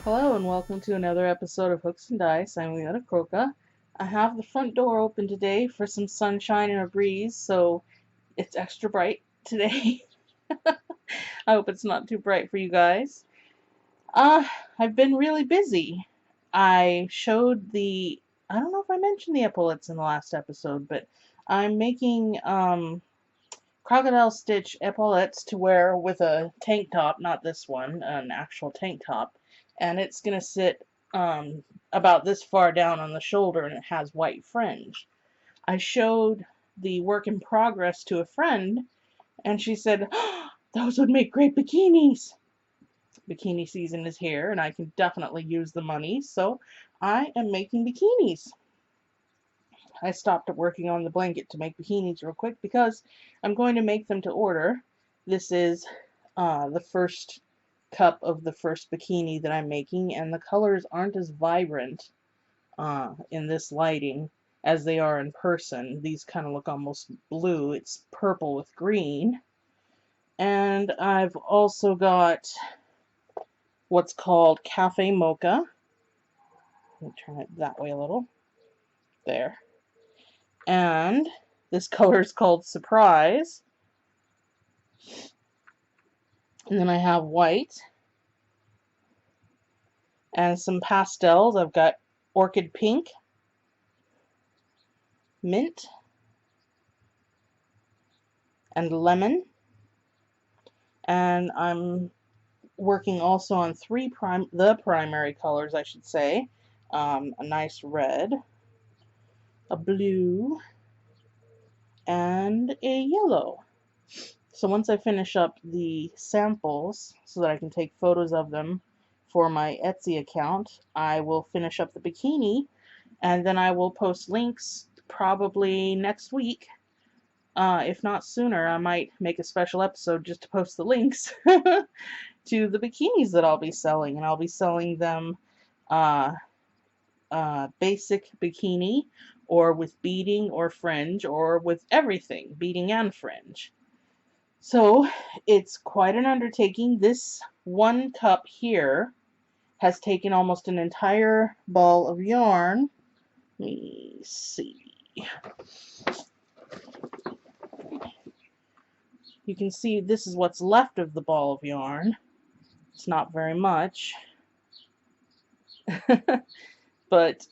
Hello and welcome to another episode of Hooks and Dice. I'm Leona Croca. I have the front door open today for some sunshine and a breeze, so it's extra bright today. I hope it's not too bright for you guys. Uh, I've been really busy. I showed I don't know if I mentioned the epaulets in the last episode, but I'm making crocodile stitch epaulettes to wear with a tank top, not this one, an actual tank top, and it's gonna sit about this far down on the shoulder, and it has white fringe. I showed the work in progress to a friend, and she said, "Oh, those would make great bikinis." Bikini season is here, and I can definitely use the money, so I am making bikinis. I stopped working on the blanket to make bikinis real quick because I'm going to make them to order. This is the first cup of the first bikini that I'm making, and the colors aren't as vibrant in this lighting as they are in person. These kind of look almost blue. It's purple with green. And I've also got what's called Cafe Mocha. Let me turn it that way a little. There. And this color is called Surprise. And then I have white and some pastels. I've got orchid pink, mint, and lemon. And I'm working also on the primary colors, I should say. A nice red, a blue, and a yellow. So once I finish up the samples so that I can take photos of them for my Etsy account, I will finish up the bikini, and then I will post links probably next week. If not sooner, I might make a special episode just to post the links to the bikinis that I'll be selling, and I'll be selling them uh, basic bikini, or with beading or fringe, or with everything, beading and fringe. So it's quite an undertaking. This one cup here has taken almost an entire ball of yarn. Let me see. You can see this is what's left of the ball of yarn. It's not very much. But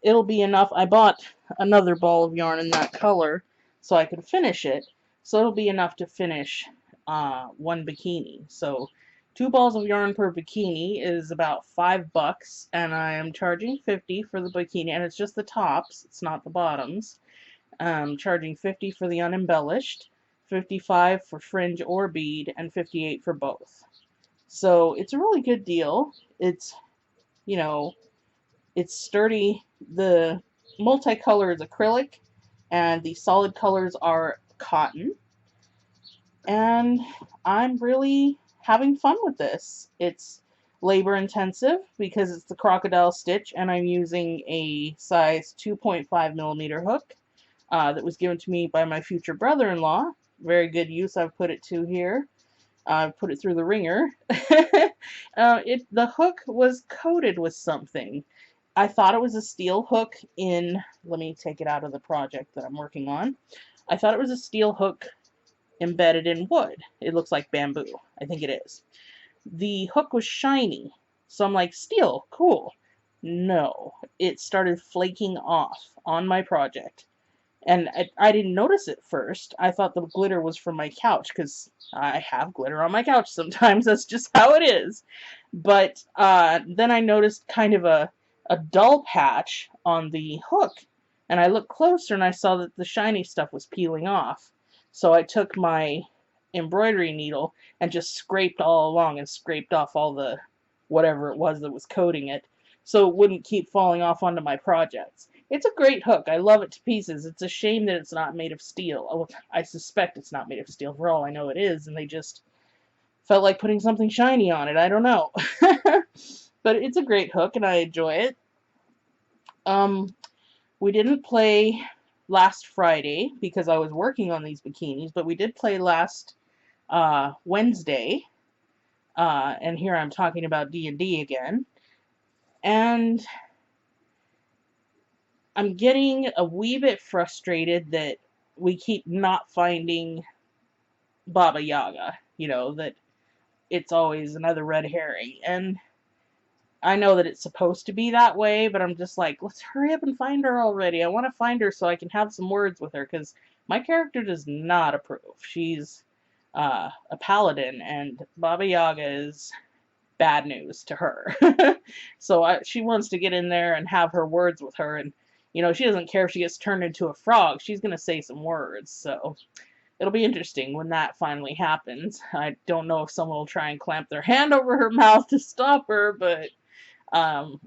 it'll be enough. I bought another ball of yarn in that color so I could finish it. So it'll be enough to finish one bikini. So 2 balls of yarn per bikini is about $5, and I am charging 50 for the bikini, and it's just the tops, it's not the bottoms. Charging 50 for the unembellished, 55 for fringe or bead, and 58 for both. So it's a really good deal. It's, you know, it's sturdy. The multicolor is acrylic, and the solid colors are cotton. And I'm really having fun with this. It's labor intensive because it's the crocodile stitch, and I'm using a size 2.5 millimeter hook that was given to me by my future brother-in-law. Very good use I've put it to here. I've put it through the ringer. The hook was coated with something. I thought it was a steel hook let me take it out of the project that I'm working on. I thought it was a steel hook embedded in wood. It looks like bamboo. I think it is. The hook was shiny, so I'm like, steel, cool. No, it started flaking off on my project. And I didn't notice it first. I thought the glitter was from my couch, because I have glitter on my couch sometimes. That's just how it is. But then I noticed kind of a dull patch on the hook. And I looked closer and I saw that the shiny stuff was peeling off. So I took my embroidery needle and just scraped all along and scraped off all the whatever it was that was coating it, so it wouldn't keep falling off onto my projects. It's a great hook. I love it to pieces. It's a shame that it's not made of steel. Oh, I suspect it's not made of steel. For all I know, it is, and they just felt like putting something shiny on it. I don't know. But it's a great hook, and I enjoy it. Um, we didn't play last Friday because I was working on these bikinis, but we did play last Wednesday. And here I'm talking about D&D again. And I'm getting a wee bit frustrated that we keep not finding Baba Yaga. You know, that it's always another red herring. And I know that it's supposed to be that way, but I'm just like, let's hurry up and find her already. I want to find her so I can have some words with her, because my character does not approve. She's a paladin, and Baba Yaga is bad news to her. So she wants to get in there and have her words with her, and she doesn't care if she gets turned into a frog. She's gonna say some words. So it'll be interesting when that finally happens. I don't know if someone will try and clamp their hand over her mouth to stop her, but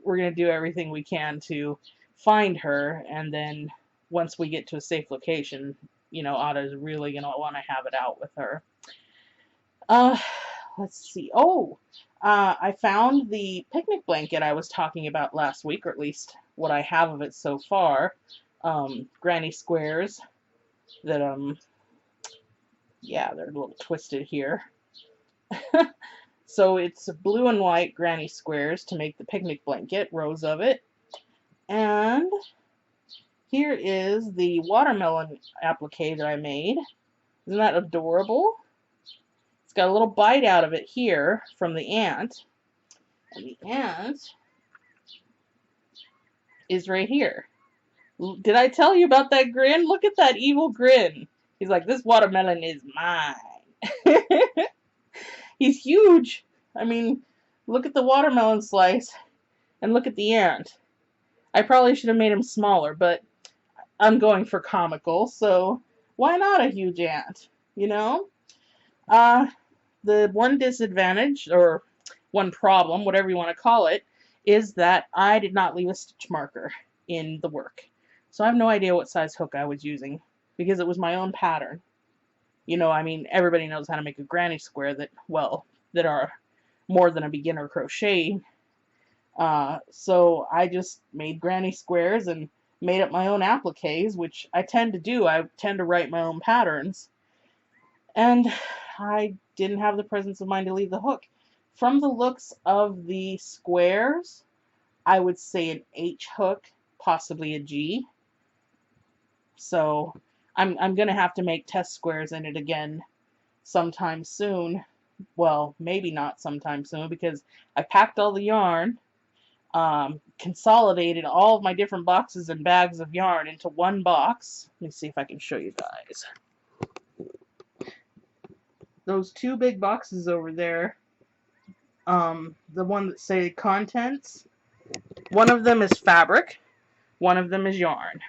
we're going to do everything we can to find her, and then once we get to a safe location, Atta's really going to want to have it out with her. Uh, let's see. Oh, I found the picnic blanket I was talking about last week, or at least what I have of it so far. Granny squares that, yeah, they're a little twisted here. So it's blue and white granny squares to make the picnic blanket, rows of it. And here is the watermelon applique that I made. Isn't that adorable? It's got a little bite out of it here from the ant. And the ant is right here. Did I tell you about that grin? Look at that evil grin. He's like, this watermelon is mine. He's huge. I mean, look at the watermelon slice and look at the ant. I probably should have made him smaller, but I'm going for comical, so why not a huge ant, The one disadvantage, or one problem, whatever you want to call it, is that I did not leave a stitch marker in the work. So I have no idea what size hook I was using, because it was my own pattern. Everybody knows how to make a granny square that are more than a beginner crochet. So I just made granny squares and made up my own appliques, which I tend to do. I tend to write my own patterns. And I didn't have the presence of mind to leave the hook. From the looks of the squares, I would say an H hook, possibly a G. So I'm going to have to make test squares in it again sometime soon. Well, maybe not sometime soon, because I packed all the yarn, consolidated all of my different boxes and bags of yarn into one box. Let me see if I can show you guys. Those two big boxes over there, the one that say contents, one of them is fabric, one of them is yarn.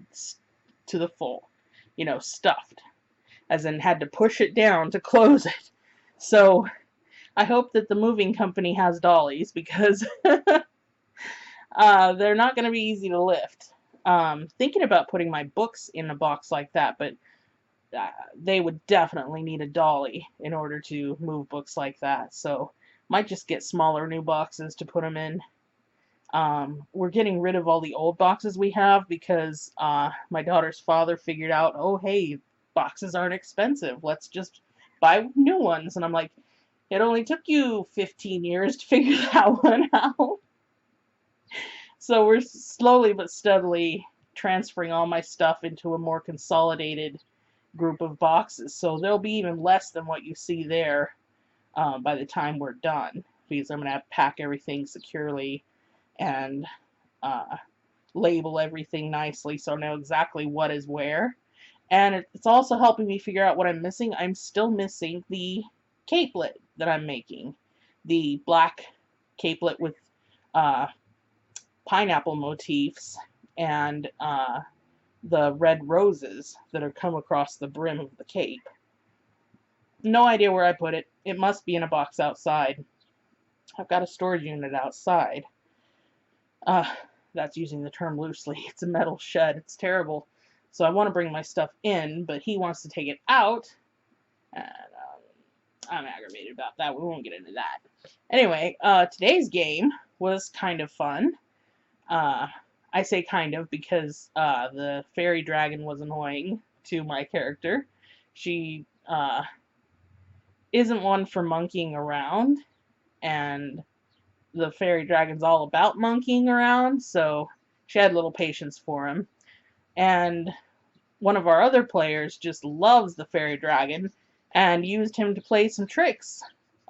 It's to the full, stuffed, as in had to push it down to close it. So I hope that the moving company has dollies, because they're not going to be easy to lift. Thinking about putting my books in a box like that, but they would definitely need a dolly in order to move books like that. So might just get smaller new boxes to put them in. We're getting rid of all the old boxes we have, because my daughter's father figured out, oh hey, boxes aren't expensive, let's just buy new ones. And I'm like, it only took you 15 years to figure that one out. So we're slowly but steadily transferring all my stuff into a more consolidated group of boxes. So there'll be even less than what you see there by the time we're done, because I'm going to pack everything securely and label everything nicely so I know exactly what is where. And it's also helping me figure out what I'm missing. I'm still missing the capelet that I'm making. The black capelet with pineapple motifs and the red roses that have come across the brim of the cape. No idea where I put it. It must be in a box outside. I've got a storage unit outside. That's using the term loosely. It's a metal shed. It's terrible. So I want to bring my stuff in, but he wants to take it out. And I'm aggravated about that. We won't get into that. Anyway, today's game was kind of fun. I say kind of because the fairy dragon was annoying to my character. She isn't one for monkeying around, and the fairy dragon's all about monkeying around, so she had little patience for him. And one of our other players just loves the fairy dragon and used him to play some tricks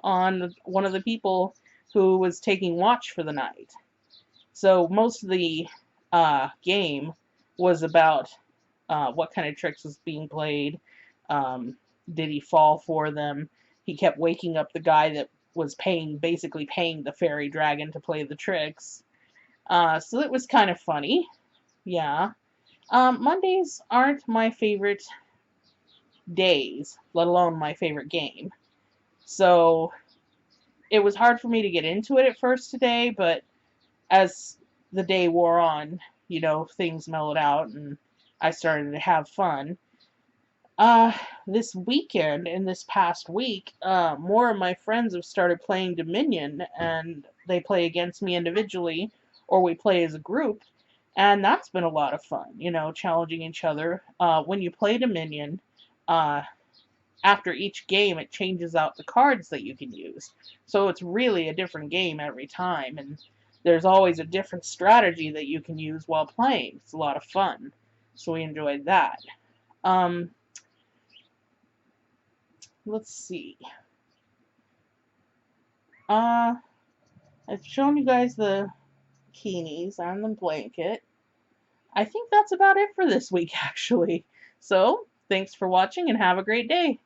on one of the people who was taking watch for the night. So most of the game was about what kind of tricks was being played. Did he fall for them? He kept waking up the guy that was basically paying the fairy dragon to play the tricks. So it was kind of funny. Yeah. Mondays aren't my favorite days, let alone my favorite game. So it was hard for me to get into it at first today, but as the day wore on, things mellowed out and I started to have fun. This weekend, in this past week, more of my friends have started playing Dominion, and they play against me individually, or we play as a group, and that's been a lot of fun, challenging each other. When you play Dominion, uh, after each game, it changes out the cards that you can use. So it's really a different game every time, and there's always a different strategy that you can use while playing. It's a lot of fun. So we enjoyed that. Let's see. I've shown you guys the bikinis and the blanket. I think that's about it for this week, actually. So, thanks for watching and have a great day.